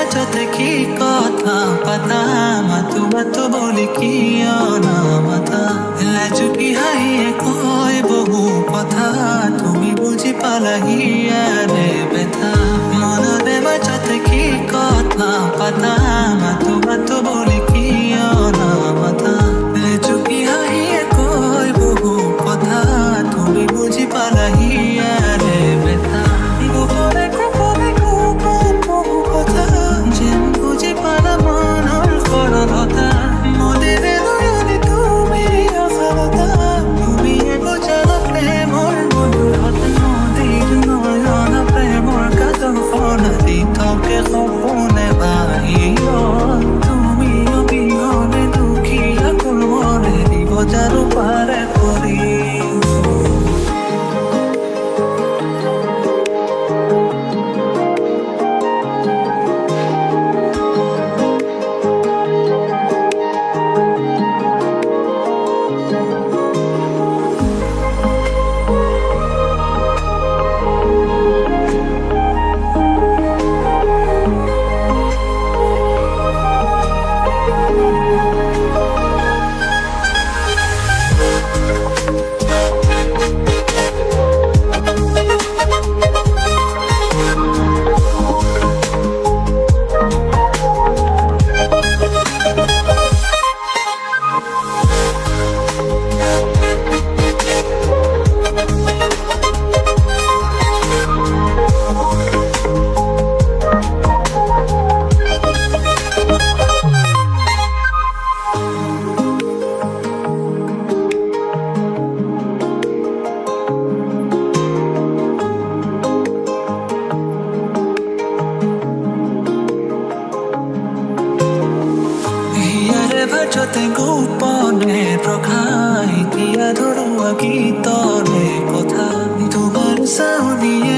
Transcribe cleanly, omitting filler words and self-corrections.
বাজতে কি কথা পাতা মাতো বলি কি অনামতা লাজুকি হাঁহিয়ে কয় বহু কথা তুমি বুঝি পালাহিয়ারে ব্যথা মনরে বাজতে কি কথা পাতা মাতো বলি কি অনামতা লাজুকি হাঁহিয়ে কয় বহু কথা তুমি বুঝি পালাহিয়ারে ব্যথা গোপনে গোপনে গোপন বহু কথা যেন বুঝি পালা মনৰ সৰলতা মদিৰে নয়নে তুমি অফলতা তুমি বুজালা প্ৰেমৰ মধুৰতা নদীৰ নয়ন প্ৰেমৰ কাজল ফলাদি থাকে সপোনে বাহিৰত তুমি অবিহনে দুখীয়া কৰ্মৰে দিব জানো পাৰে কৰি বাজতে গোপনে ৰখাই দিয়া ধৰুৱা গীতৰে কথা তোমাৰ চাউনিয়ে